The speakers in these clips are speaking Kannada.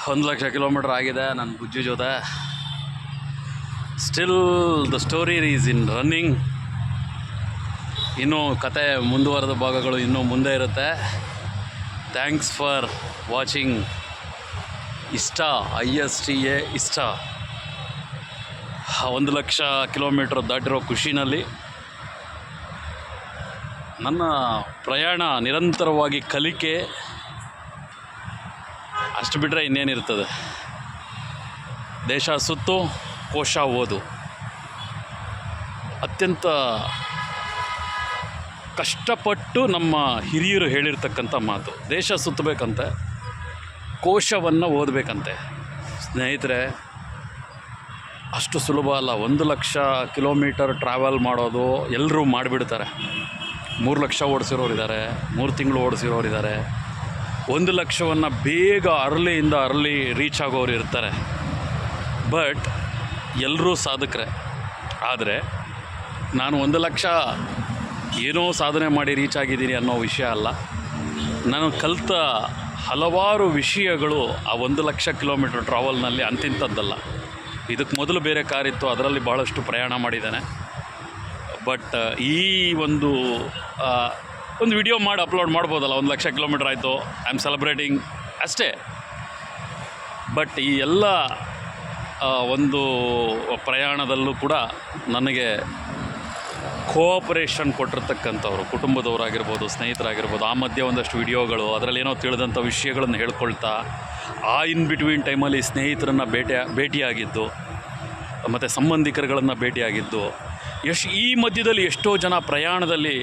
1,00,000 ಕಿಲೋಮೀಟರ್ ಆಗಿದೆ ನನ್ನ ಬುಜ್ಜಿ ಜೊತೆ. Still the story is in running. ಇನ್ನೂ ಕತೆ ಮುಂದುವರೆದ ಭಾಗಗಳು ಇನ್ನೂ ಮುಂದೆ ಇರುತ್ತೆ. ಥ್ಯಾಂಕ್ಸ್ ಫಾರ್ ವಾಚಿಂಗ್ ಇಷ್ಟ ISTA ಇಷ್ಟ. 1,00,000 ಕಿಲೋಮೀಟ್ರ್ ದಾಟಿರೋ ಖುಷಿನಲ್ಲಿ ನನ್ನ ಪ್ರಯಾಣ ನಿರಂತರವಾಗಿ ಕಲಿಕೆ ಅಷ್ಟು ಬಿಟ್ಟರೆ ಇನ್ನೇನಿರ್ತದೆ. ದೇಶ ಸುತ್ತು, ಕೋಶ ಓದು. ಅತ್ಯಂತ ಕಷ್ಟಪಟ್ಟು ನಮ್ಮ ಹಿರಿಯರು ಹೇಳಿರ್ತಕ್ಕಂಥ ಮಾತು. ದೇಶ ಸುತ್ತಬೇಕಂತೆ, ಕೋಶವನ್ನು ಓದಬೇಕಂತೆ. ಸ್ನೇಹಿತರೆ, ಅಷ್ಟು ಸುಲಭ ಅಲ್ಲ. 1,00,000 ಕಿಲೋಮೀಟರ್ ಟ್ರಾವೆಲ್ ಮಾಡೋದು ಎಲ್ಲರೂ ಮಾಡಿಬಿಡ್ತಾರೆ. 3 ಲಕ್ಷ ಓಡಿಸಿರೋರಿದ್ದಾರೆ, 3 ತಿಂಗಳು ಓಡಿಸಿರೋರಿದ್ದಾರೆ. 1,00,000ವನ್ನು ಬೇಗ ಅರ್ಲಿಯಿಂದ ರೀಚ್ ಆಗೋರು ಇರ್ತಾರೆ. ಬಟ್ ಎಲ್ಲರೂ ಸಾಧಕರೇ. ಆದರೆ ನಾನು 1,00,000 ಏನೋ ಸಾಧನೆ ಮಾಡಿ ರೀಚ್ ಆಗಿದ್ದೀನಿ ಅನ್ನೋ ವಿಷಯ ಅಲ್ಲ. ನಾನು ಕಲಿತ ಹಲವಾರು ವಿಷಯಗಳು ಆ 1,00,000 ಕಿಲೋಮೀಟ್ರ್ ಟ್ರಾವೆಲ್ನಲ್ಲಿ ಅಂತಿಂಥದ್ದಲ್ಲ. ಇದಕ್ಕೆ ಮೊದಲು ಬೇರೆ ಕಾರಿತ್ತು, ಅದರಲ್ಲಿ ಭಾಳಷ್ಟು ಪ್ರಯಾಣ ಮಾಡಿದ್ದೇನೆ. ಬಟ್ ಈ ಒಂದು ವಿಡಿಯೋ ಮಾಡಿ ಅಪ್ಲೋಡ್ ಮಾಡ್ಬೋದಲ್ಲ. 1,00,000 ಕಿಲೋಮೀಟ್ರ್ ಆಯಿತು, ಐ ಆಮ್ ಸೆಲೆಬ್ರೇಟಿಂಗ್ ಅಷ್ಟೇ. ಬಟ್ ಈ ಎಲ್ಲ ಒಂದು ಪ್ರಯಾಣದಲ್ಲೂ ಕೂಡ ನನಗೆ ಕೋಆಪರೇಷನ್ ಕೊಟ್ಟಿರ್ತಕ್ಕಂಥವ್ರು, ಕುಟುಂಬದವರಾಗಿರ್ಬೋದು, ಸ್ನೇಹಿತರಾಗಿರ್ಬೋದು. ಆ ಮಧ್ಯೆ ಒಂದಷ್ಟು ವಿಡಿಯೋಗಳು, ಅದರಲ್ಲಿ ಏನೋ ತಿಳಿದಂಥ ವಿಷಯಗಳನ್ನು ಹೇಳ್ಕೊಳ್ತಾ, ಆ ಇನ್ ಬಿಟ್ವೀನ್ ಟೈಮಲ್ಲಿ ಸ್ನೇಹಿತರನ್ನು ಭೇಟಿಯಾಗಿದ್ದು, ಮತ್ತು ಸಂಬಂಧಿಕರುಗಳನ್ನು ಭೇಟಿಯಾಗಿದ್ದು. ಈ ಮಧ್ಯದಲ್ಲಿ ಎಷ್ಟೋ ಜನ ಪ್ರಯಾಣದಲ್ಲಿ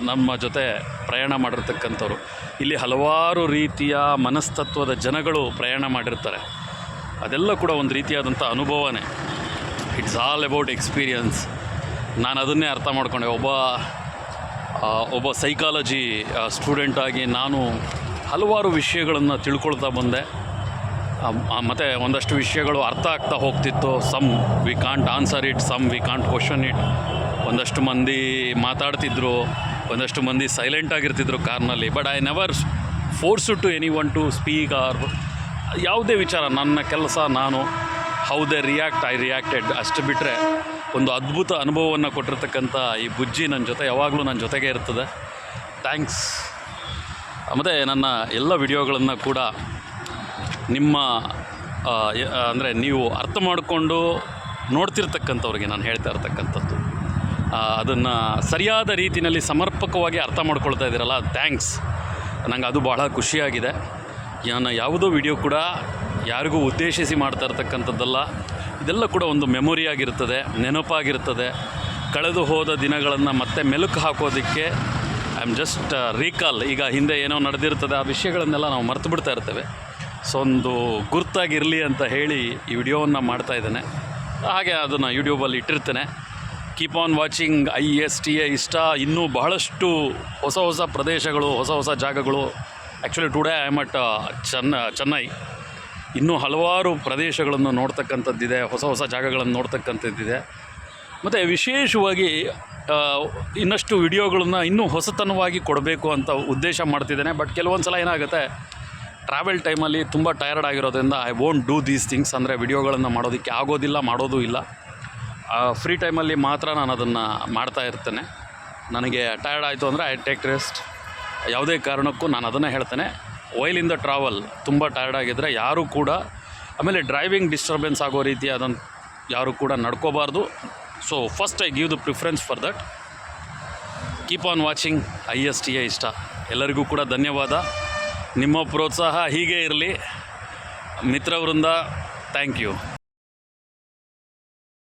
ನಮ್ಮ ಜೊತೆ ಪ್ರಯಾಣ ಮಾಡಿರ್ತಕ್ಕಂಥವ್ರು. ಇಲ್ಲಿ ಹಲವಾರು ರೀತಿಯ ಮನಸ್ತತ್ವದ ಜನಗಳು ಪ್ರಯಾಣ ಮಾಡಿರ್ತಾರೆ. ಅದೆಲ್ಲ ಕೂಡ ಒಂದು ರೀತಿಯಾದಂಥ ಅನುಭವನೇ. It's all about experience. ನಾನು ಅದನ್ನೇ ಅರ್ಥ ಮಾಡ್ಕೊಂಡೆ. ಒಬ್ಬ ಸೈಕಾಲಜಿ ಸ್ಟೂಡೆಂಟಾಗಿ ನಾನು ಹಲವಾರು ವಿಷಯಗಳನ್ನು ತಿಳ್ಕೊಳ್ತಾ ಬಂದೆ. ಮತ್ತು ಒಂದಷ್ಟು ವಿಷಯಗಳು ಅರ್ಥ ಆಗ್ತಾ ಹೋಗ್ತಿತ್ತು. Some we can't answer it, some we can't question it. ಒಂದಷ್ಟು ಮಂದಿ ಮಾತಾಡ್ತಿದ್ರು, ಒಂದಷ್ಟು ಮಂದಿ ಸೈಲೆಂಟಾಗಿರ್ತಿದ್ರು ಕಾರ್ನಲ್ಲಿ. But I never force to any one to speak or ಯಾವುದೇ ವಿಚಾರ. ನನ್ನ ಕೆಲಸ ನಾನು how they react, I reacted. ಅಷ್ಟು ಬಿಟ್ಟರೆ ಒಂದು ಅದ್ಭುತ ಅನುಭವವನ್ನು ಕೊಟ್ಟಿರ್ತಕ್ಕಂಥ ಈ ಬುಜ್ಜಿ ನನ್ನ ಜೊತೆ ಯಾವಾಗಲೂ ನನ್ನ ಜೊತೆಗೆ ಇರ್ತದೆ. ಥ್ಯಾಂಕ್ಸ್. ಮತ್ತು ನನ್ನ ಎಲ್ಲ ವಿಡಿಯೋಗಳನ್ನು ಕೂಡ ನಿಮ್ಮ ಅಂದರೆ ನೀವು ಅರ್ಥ ಮಾಡಿಕೊಂಡು ನೋಡ್ತಿರ್ತಕ್ಕಂಥವ್ರಿಗೆ ನಾನು ಹೇಳ್ತಾ ಇರ್ತಕ್ಕಂಥದ್ದು, ಅದನ್ನು ಸರಿಯಾದ ರೀತಿಯಲ್ಲಿ ಸಮರ್ಪಕವಾಗಿ ಅರ್ಥ ಮಾಡ್ಕೊಳ್ತಾ ಇದ್ದೀರಲ್ಲ, ಥ್ಯಾಂಕ್ಸ್. ನಂಗೆ ಅದು ಬಹಳ ಖುಷಿಯಾಗಿದೆ. ನಾನು ಯಾವುದೋ ವಿಡಿಯೋ ಕೂಡ ಯಾರಿಗೂ ಉದ್ದೇಶಿಸಿ ಮಾಡ್ತಾ ಇರ್ತಕ್ಕಂಥದ್ದಲ್ಲ. ಇದೆಲ್ಲ ಕೂಡ ಒಂದು ಮೆಮೊರಿಯಾಗಿರ್ತದೆ, ನೆನಪಾಗಿರ್ತದೆ. ಕಳೆದು ಹೋದ ದಿನಗಳನ್ನು ಮತ್ತೆ ಮೆಲುಕು ಹಾಕೋದಕ್ಕೆ ಐ ಆಮ್ ಜಸ್ಟ್ ರೀಕಾಲ್. ಈಗ ಹಿಂದೆ ಏನೋ ನಡೆದಿರ್ತದೆ, ಆ ವಿಷಯಗಳನ್ನೆಲ್ಲ ನಾವು ಮರೆತು ಬಿಡ್ತಾ ಇರ್ತೇವೆ. ಸೊ ಒಂದು ಗುರ್ತಾಗಿರಲಿ ಅಂತ ಹೇಳಿ ಈ ವಿಡಿಯೋವನ್ನು ಮಾಡ್ತಾಯಿದ್ದೇನೆ. ಹಾಗೆ ಅದನ್ನು ಯೂಟ್ಯೂಬಲ್ಲಿ ಇಟ್ಟಿರ್ತೇನೆ. ಕೀಪ್ ಆನ್ ವಾಚಿಂಗ್ ISTA ಇಷ್ಟ. ಇನ್ನೂ ಬಹಳಷ್ಟು ಹೊಸ ಪ್ರದೇಶಗಳು, ಹೊಸ ಜಾಗಗಳು. Actually today I am at Chennai. ಇನ್ನೂ ಹಲವಾರು ಪ್ರದೇಶಗಳನ್ನು ನೋಡ್ತಕ್ಕಂಥದ್ದಿದೆ, ಹೊಸ ಜಾಗಗಳನ್ನು ನೋಡ್ತಕ್ಕಂಥದ್ದಿದೆ. ಮತ್ತು ವಿಶೇಷವಾಗಿ ಇನ್ನಷ್ಟು ವಿಡಿಯೋಗಳನ್ನು ಇನ್ನೂ ಹೊಸತನವಾಗಿ ಕೊಡಬೇಕು ಅಂತ ಉದ್ದೇಶ ಮಾಡ್ತಿದ್ದೇನೆ. ಬಟ್ ಕೆಲವೊಂದು ಸಲ ಏನಾಗುತ್ತೆ, ಟ್ರಾವೆಲ್ ಟೈಮಲ್ಲಿ ತುಂಬ ಟಯರ್ಡ್ ಆಗಿರೋದ್ರಿಂದ I won't do these things. ಅಂದರೆ ವಿಡಿಯೋಗಳನ್ನು ಮಾಡೋದಕ್ಕೆ ಆಗೋದಿಲ್ಲ, ಮಾಡೋದೂ ಇಲ್ಲ. ಫ್ರೀ ಟೈಮಲ್ಲಿ ಮಾತ್ರ ನಾನು ಅದನ್ನು ಮಾಡ್ತಾ ಇರ್ತೇನೆ. ನನಗೆ ಟಯರ್ಡ್ ಆಯಿತು ಅಂದರೆ ಐ ಟೇಕ್ ರೆಸ್ಟ್. ಯಾವುದೇ ಕಾರಣಕ್ಕೂ ನಾನು ಅದನ್ನೇ ಹೇಳ್ತೇನೆ. ವೈಲ್ ಇನ್ ದ ಟ್ರಾವೆಲ್ ತುಂಬ ಟಯರ್ಡ್ ಆಗಿದ್ದರೆ ಯಾರೂ ಕೂಡ, ಆಮೇಲೆ ಡ್ರೈವಿಂಗ್ ಡಿಸ್ಟರ್ಬೆನ್ಸ್ ಆಗೋ ರೀತಿಯಾದಂಥ ಯಾರೂ ಕೂಡ ನಡ್ಕೋಬಾರ್ದು. So first I give the preference for that. Keep on watching ISTA ಇಷ್ಟ. ಎಲ್ಲರಿಗೂ ಕೂಡ ಧನ್ಯವಾದ. ನಿಮ್ಮ ಪ್ರೋತ್ಸಾಹ ಹೀಗೆ ಇರಲಿ. ಮಿತ್ರವೃಂದ, ಥ್ಯಾಂಕ್ ಯು.